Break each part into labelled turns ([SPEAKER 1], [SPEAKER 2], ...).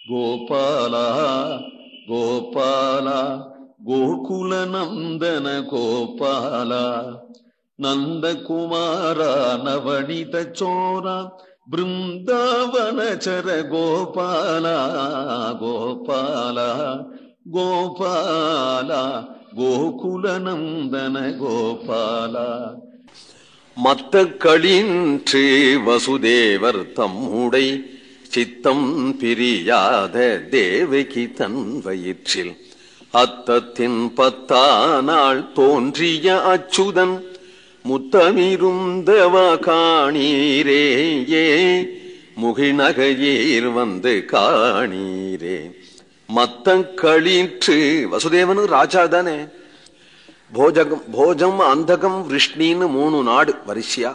[SPEAKER 1] கோபால கோபால கோகுல நந்தன கோபால நந்தகுமார நவனித சோர பிருந்தாவனச்சர கோபால கோபால கோபால கோகுல நந்தன கோபால. மத்த களின்று வசுதேவர் தம்முடை சித்தம் பிரியாத தேவகி தன் வயிற்றில் அத்தத்தின் 10 நாள் தோன்றிய அச்சுதன் முத்தமிருந்தவ காணீரே முகிநகையீர் வந்து காணீரே. மத்த களிற்று வசுதேவனு ராஜா தானே. போஜம் அந்தகம் விஷ்ணின்னு 3 நாடு வரிசையா.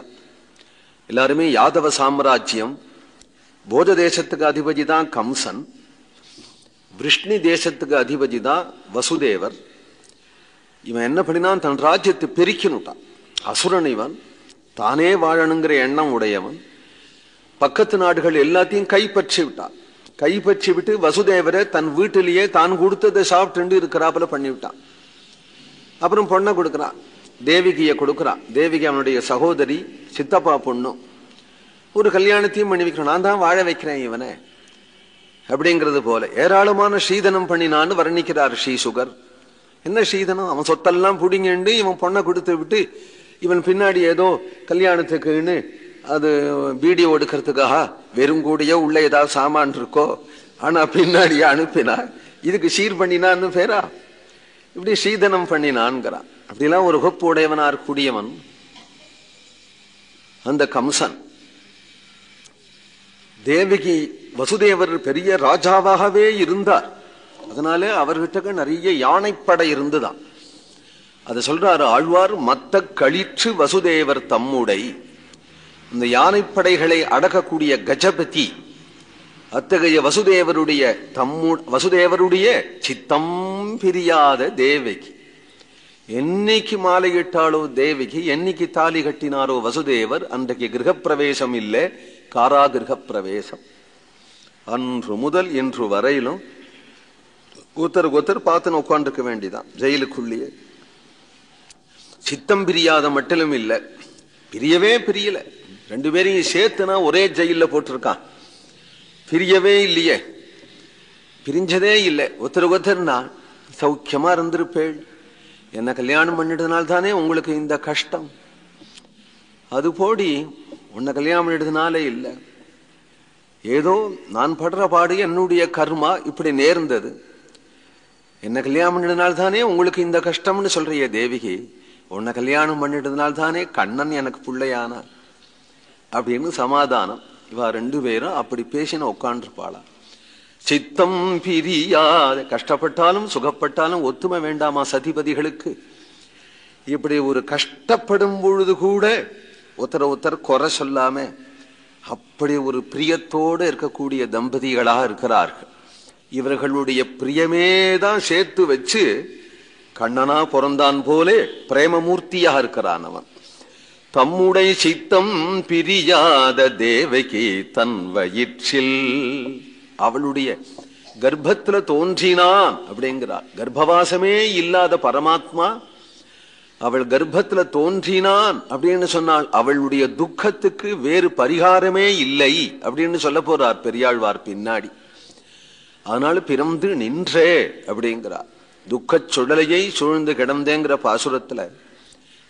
[SPEAKER 1] எல்லாருமே யாதவ சாம்ராஜ்யம். போஜ தேசத்துக்கு அதிபதி தான் கம்சன். விஷ்ணி தேசத்துக்கு அதிபதி தான் வசுதேவர். இவன் என்ன பண்ணினான், தன் ராஜ்யத்தை பெருக்கினுட்டான். அசுரன் இவன், தானே வாழணுங்கிற எண்ணம் உடையவன். பக்கத்து நாடுகள் எல்லாத்தையும் கைப்பற்றி விட்டான். கைப்பற்றி விட்டு வசுதேவரை தன் வீட்டிலேயே தான் கொடுத்ததை சாப்பிட்டு இருக்கிறாப்புல பண்ணிவிட்டான். அப்புறம் பொண்ணை கொடுக்கறான், தேவிகிய கொடுக்கறான். தேவிகி அவனுடைய சகோதரி, சித்தப்பா பொண்ணு. ஒரு கல்யாணத்தையும் பண்ணி வைக்கிறான். நான் தான் வாழ வைக்கிறேன் இவனை அப்படிங்கிறது போல. ஏராளமான ஸ்ரீதனம் பண்ணினான்னு வர்ணிக்கிறார் ஸ்ரீசுகர். என்ன ஸ்ரீதனம், அவன் சொத்தெல்லாம் புடிங்கண்டு இவன் பொண்ணை கொடுத்து விட்டு இவன் பின்னாடி ஏதோ கல்யாணத்துக்குன்னு அது வீடியோ எடுக்கிறதுக்காக வெறும் கூடிய உள்ள ஏதாவது சாமான் இருக்கோ ஆனா பின்னாடி அனுப்பினா இதுக்கு சீர் பண்ணினான்னு பேரா. இப்படி ஸ்ரீதனம் பண்ணினான்கிறான். அப்படிலாம் ஒரு கொப்பு உடையவனார் கூடியவன் அந்த கம்சன். தேவகி வசுதேவர் பெரிய ராஜாவாகவே இருந்தார். அதனால அவர்கிட்ட நிறைய யானைப்படை இருந்துதான். அதை சொல்றாரு ஆழ்வார். மத்த களிற்று வசுதேவர் தம்முடை. இந்த யானைப்படைகளை அடக்கக்கூடிய கஜபதி அத்தகைய வசுதேவருடைய சித்தம் பிரியாத தேவகி. என்னைக்கு மாலையிட்டாளோ தேவகி, என்னைக்கு தாலி கட்டினாரோ வசுதேவர், அன்றைக்கு கிரகப்பிரவேசம் இல்லை, காராகிரக பிரவேசம். அன்று முதல் இன்று வரையிலும் ஒருத்தருக்கு ஒருத்தர் பார்த்துன்னு உட்காந்துருக்க வேண்டிதான் ஜெயிலுக்குள்ளேயே. சித்தம் பிரியாத மட்டிலும் இல்லை, பிரியவே பிரியல. 2 பேரையும் சேர்த்துனா ஒரே ஜெயில போட்டிருக்கான். பிரியவே இல்லையே, பிரிஞ்சதே இல்லை. ஒருத்தருக்கு ஒருத்தர்னா சௌக்கியமா இருந்திருப்பேள். என்ன கல்யாணம் பண்ணிட்டதுனால தானே உங்களுக்கு இந்த கஷ்டம். அது போடி உன்னை கல்யாணம் பண்ணிட்டதுனாலே இல்லை, ஏதோ நான் படுற பாடு என்னுடைய கர்மா இப்படி நேர்ந்தது. என்ன கல்யாணம் பண்ணிட்டதுனால தானே உங்களுக்கு இந்த கஷ்டம்னு சொல்றிய தேவிகி. உன்னை கல்யாணம் பண்ணிட்டதுனால தானே கண்ணன் எனக்கு பிள்ளையானா அப்படின்னு சமாதானம். இவா 2 பேரும் அப்படி பேசின உட்காண்டிருப்பாளா. சித்தம் பிரியாத, கஷ்டப்பட்டாலும் சுகப்பட்டாலும் ஒத்துமை வேண்டாமா சதிபதிகளுக்கு? இப்படி ஒரு கஷ்டப்படும் பொழுது கூட ஒருத்தர் குறை சொல்லாம அப்படி ஒரு பிரியத்தோடு இருக்கக்கூடிய தம்பதிகளாக இருக்கிறார்கள். இவர்களுடைய பிரியமேதான் சேர்த்து வச்சு கண்ணனா பிறந்தான் போலே பிரேமமூர்த்தியாக இருக்கிறான் அவன். தம்முடை சித்தம் பிரியாத தேவகி தன் வயிற்றில், அவளுடைய கர்ப்பத்துல தோன்றினான் அப்படிங்கிறார். கர்ப்பவாசமே இல்லாத பரமாத்மா அவள் கர்ப்பத்துல தோன்றினான் அப்படின்னு சொன்னால் அவளுடைய துக்கத்துக்கு வேறு பரிகாரமே இல்லை அப்படின்னு சொல்ல போறார் பெரியாழ்வார் பின்னாடி. அதனால பிறந்து நின்றே அப்படிங்கிறார். துக்கச் சுடலையை சூழ்ந்து கிடந்தேங்கிற பாசுரத்துல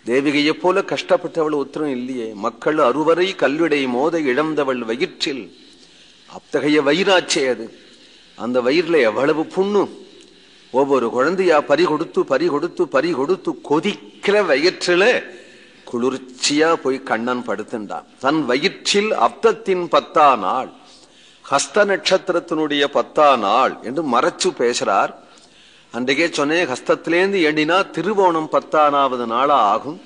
[SPEAKER 1] தேவிகையை போல கஷ்டப்பட்டவள் ஒருத்தரும் இல்லையே. மக்கள் அறுவரை கல்விடை மோத இழந்தவள் வயிற்றில். அத்தகைய வயிறாச்சே அது. அந்த வயிறுல எவ்வளவு புண்ணு. ஒவ்வொரு குழந்தையா பறி கொடுத்து கொதிக்கிற வயிற்றுல குளிர்ச்சியா போய் கண்ணன் படுத்துண்டான். தன் வயிற்றில் அப்தத்தின் 10 நாள், ஹஸ்த நட்சத்திரத்தினுடைய 10 நாள் என்று மறைச்சு பேசுறார். அன்றைக்கே சொன்னேன், ஹஸ்தத்திலேந்து எண்ணினா திருவோணம் 10வது நாளா ஆகும்.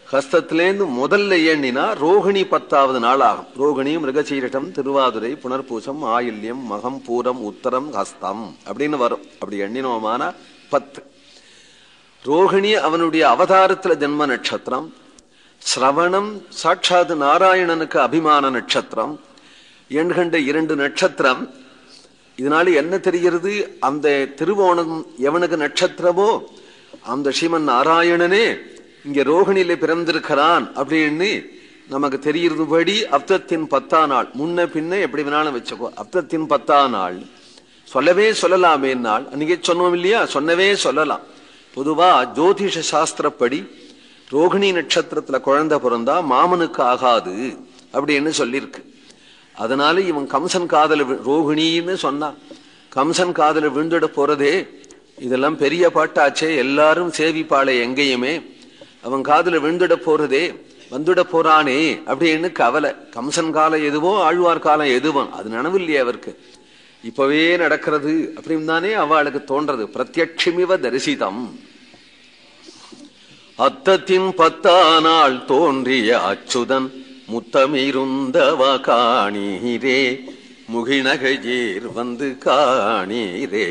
[SPEAKER 1] ஹஸ்தத்திலேந்து முதல்ல எண்ணினா ரோகிணி 10வது நாள் ஆகும். ரோகிணி, மிருகசீரிடம், திருவாதுரை, புனர்பூசம், ஆயில்யம், மகம், பூரம், உத்தரம், ஹஸ்தம் அப்படின்னு வரும். அப்படி எண்ணினோமானா 10. ரோகிணி அவனுடைய அவதாரத்துல ஜென்ம நட்சத்திரம். சிரவணம் சாட்சாத் நாராயணனுக்கு அபிமான நட்சத்திரம். எண்கண்ட 2 நட்சத்திரம். இதனால என்ன தெரிகிறது? அந்த திருவோணம் எவனுக்கு நட்சத்திரமோ அந்த ஸ்ரீமன் நாராயணனே இங்க ரோகிணியில பிறந்திருக்கிறான் அப்படின்னு நமக்கு தெரிகிறதுபடி அப்தத்தின் 10ஆம் நாள், முன்ன பின்ன எப்படி வேணாலும் வச்சுக்கோ, அப்தத்தின் 10ஆம் நாள் சொல்லவே சொல்லலாமே நாள். அன்னைக்கே சொன்னோம் இல்லையா? சொன்னவே சொல்லலாம். பொதுவா ஜோதிஷ சாஸ்திரப்படி ரோகிணி நட்சத்திரத்துல குழந்தை பிறந்தா மாமனுக்கு ஆகாது அப்படின்னு சொல்லியிருக்கு. அதனால இவன் கம்சன் காதல ரோகிணின்னு சொன்னான். கம்சன் காதல விழுந்துட போறதே, இதெல்லாம் பெரிய பாட்டாச்சே, எல்லாரும் சேவிப்பாளே எங்கேயுமே, அவன் காதல விழுந்துட போறதே, வந்துட போறானே அப்படின்னு கவலை. கம்சன் காலம் எதுவோ ஆழ்வார் காலம் எதுவோ அது நனவில்லையே அவருக்கு, இப்பவே நடக்கிறது அப்படின்னு தானே அவளுக்கு தோன்றது. பிரத்யட்சமிவ தரிசிதம். அத்தத்தின் 10ஆம் நாள் தோன்றிய அச்சுதன் முத்தமிருந்தவ காணீரே, முகிழ்நகையீர் வந்து காணீரே.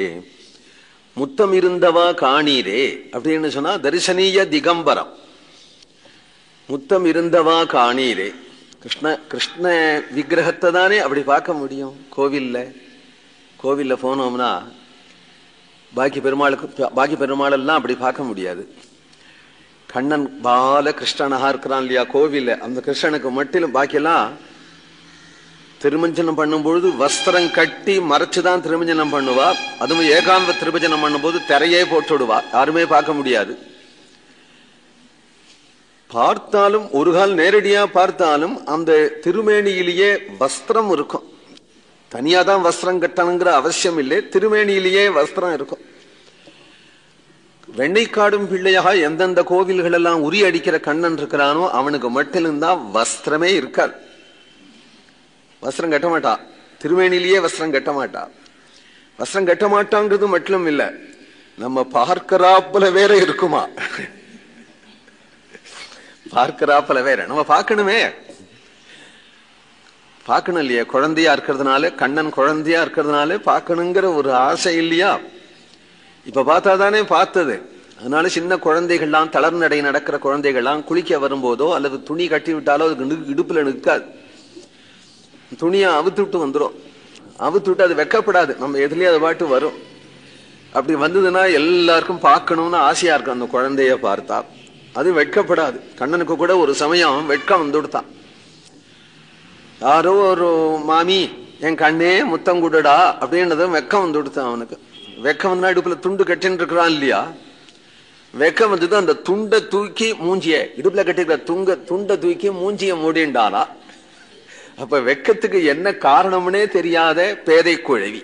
[SPEAKER 1] முத்தம் இருந்தவா காணீரே அப்படின்னு சொன்னா தரிசனீய திகம்பரம். முத்தம் இருந்தவா காணீரே, கிருஷ்ண விக்கிரகத்தை தானே அப்படி பார்க்க முடியும். கோவில்ல போனோம்னா பாக்கி பெருமாளெல்லாம் அப்படி பார்க்க முடியாது. கண்ணன் பால கிருஷ்ணனாக இருக்கிறான் இல்லையா கோவில்ல, அந்த கிருஷ்ணனுக்கு மட்டிலும் பாக்கியெல்லாம் திருமஞ்சனம் பண்ணும்பொழுது வஸ்திரம் கட்டி மறைச்சுதான் திருமஞ்சனம் பண்ணுவா. அதுவும் ஏகாந்த திருமஞ்சனம் பண்ணும்போது திரையே போட்டு விடுவா, யாருமே பார்க்க முடியாது. பார்த்தாலும் ஒரு கால் நேரடியா பார்த்தாலும் அந்த திருமேனியிலேயே வஸ்திரம் இருக்கும். தனியாதான் வஸ்திரம் கட்டணுங்கிற அவசியம் இல்லை, திருமேனியிலேயே வஸ்திரம் இருக்கும். வெண்ணைக்காடும் பிள்ளையாக எந்தெந்த கோவில்கள் எல்லாம் உரி அடிக்கிற கண்ணன் இருக்கிறானோ அவனுக்கு மட்டும் தான் வஸ்திரமே இருக்காது. வஸ்திரம் கட்ட மாட்டா, திருமேனிலேயே வஸ்திரம் கட்ட மாட்டா. வஸ்திரம் கட்ட மாட்டாங்கிறது மட்டும் இல்ல, நம்ம பார்க்கறாப்புல வேற இருக்குமா, பார்க்கறாப்புல வேற நம்ம பார்க்கணுமே, பார்க்கணும் இல்லையா? குழந்தையா இருக்கிறதுனால, கண்ணன் குழந்தையா இருக்கிறதுனால பார்க்கணுங்கிற ஒரு ஆசை இல்லையா? இப்ப பார்த்தாதானே பார்த்தது. அதனால சின்ன குழந்தைகள்லாம், தளர்நடை நடக்கிற குழந்தைகள்லாம் குளிக்க வரும்போதோ அல்லது துணி கட்டி விட்டாலோ அதுக்கு இடுப்புல நிற்காது. துணியை அவுத்து விட்டு வந்துடும். அவுத்து விட்டு அது வெக்கப்படாது, நம்ம எதுலயே அது பாட்டு வரும். அப்படி வந்ததுன்னா எல்லாருக்கும் பார்க்கணும்னு ஆசையா இருக்கும். அந்த குழந்தைய பார்த்தா அது வெட்கப்படாது. கண்ணனுக்கு கூட ஒரு சமயம் வெட்கம் வந்துடுத்தான். யாரோ ஒரு மாமி என் கண்ணே முத்தம் கொடுடா அப்படின்றதும் வெக்கம் வந்துடுத்தான் அவனுக்கு. வெக்கம் வந்தா இடுப்புல துண்டு கட்டின்னு இருக்கிறான் இல்லையா, வெக்கம் வந்தது. அந்த துண்டை தூக்கி மூஞ்சிய, இடுப்புல கட்டிருக்கிற துண்டை தூக்கி மூஞ்சிய மூடிண்டானா. அப்ப வெக்கத்துக்கு என்ன காரணம்னே தெரியாத பேதை குழவி.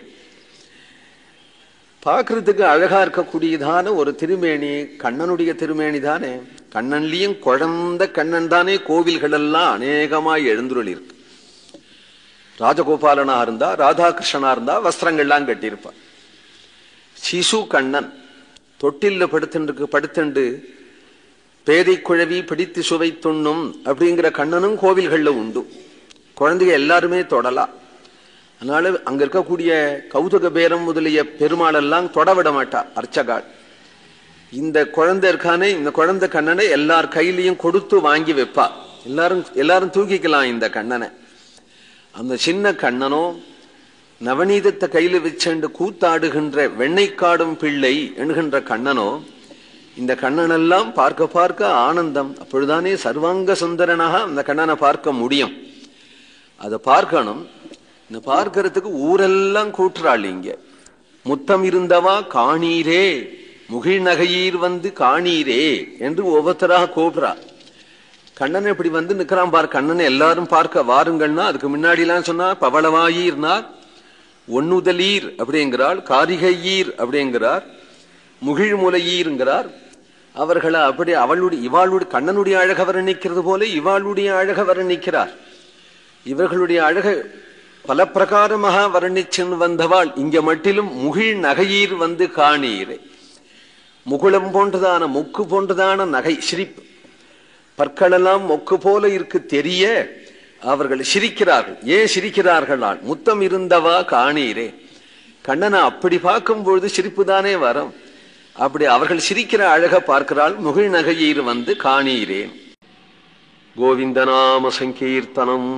[SPEAKER 1] பார்க்கறதுக்கு அழகா இருக்கக்கூடியதான ஒரு திருமேனி கண்ணனுடைய திருமேனி தானே. கண்ணன்லயும் குழந்த கண்ணன் தானே கோவில்கள் எல்லாம் அநேகமாய் எழுந்துருள் இருக்கு. ராஜகோபாலனா இருந்தா, ராதாகிருஷ்ணனா இருந்தா வஸ்திரங்கள்லாம் கட்டியிருப்பான். சிசு கண்ணன் தொட்டில்ல படுத்துண்டு பேதை குழவி பிடித்து சுவை துண்ணும் அப்படிங்கிற கண்ணனும் கோவில்கள்ல உண்டு. குழந்தைங்க எல்லாருமே தொடலாம். அதனால அங்க இருக்கக்கூடிய கௌதுக பேரம் முதலிய பெருமாள் எல்லாம் தொடவிட மாட்டா அர்ச்சகாள். இந்த குழந்தை இருக்கானே, இந்த குழந்தை கண்ணனை எல்லார் கையிலையும் கொடுத்து வாங்கி வைப்பா. எல்லாரும் தூக்கிக்கலாம் இந்த கண்ணனை. அந்த சின்ன கண்ணனோ நவநீதத்தை கையில வச்சுண்டு கூத்தாடுகின்ற வெண்ணைக்காடும் பிள்ளை என்கின்ற கண்ணனோ, இந்த கண்ணனெல்லாம் பார்க்க பார்க்க ஆனந்தம். அப்பொழுதுதானே சர்வாங்க சுந்தரனாக அந்த கண்ணனை பார்க்க முடியும். அதை பார்க்கணும். இந்த பார்க்கறதுக்கு ஊரெல்லாம் கூட்டுறாள். இங்க முத்தம் இருந்தவா காணீரே, முகிழ் நகையீர் வந்து காணீரே என்று ஒவ்வொருத்தராக கூப்பிடுறா. கண்ணன் இப்படி வந்து நிக்கிறான் பார். கண்ணனை எல்லாரும் பார்க்க வாருங்கள்னா அதுக்கு முன்னாடி எல்லாம் சொன்னா பவளவாயீர்னார், ஒன்னுதலீர் அப்படிங்கிறாள், காரிகையீர் அப்படிங்கிறார், முகிழ் முலையீர்ங்கிறார். அவர்களை அப்படி இவாளுடைய கண்ணனுடைய அழக வர்ணிக்கிறது போல இவாளுடைய அழக வர்ணிக்கிறார். இவர்களுடைய அழக பல பிரகாரமாக வர்ணிச்சுன்னு வந்தவாள் இங்க மட்டிலும் முகிழ் நகையீர் வந்து காணீரே. முகுளம் போன்றதான மொக்கு போன்றதான நகை சிரிப்பு, பற்களெல்லாம் மொக்கு போல இருக்கு தெரிய அவர்கள் சிரிக்கிறார்கள். ஏன் சிரிக்கிறார்களால் முத்தம் இருந்தவா காணீரே. கண்ணனை அப்படி பார்க்கும் பொழுது சிரிப்பு தானே வரும். அப்படி அவர்கள் சிரிக்கிற அழக பார்க்கிறாள். முகிழ் நகையீர் வந்து காணீரே. கோவிந்தநாம சங்கீர்த்தனம்.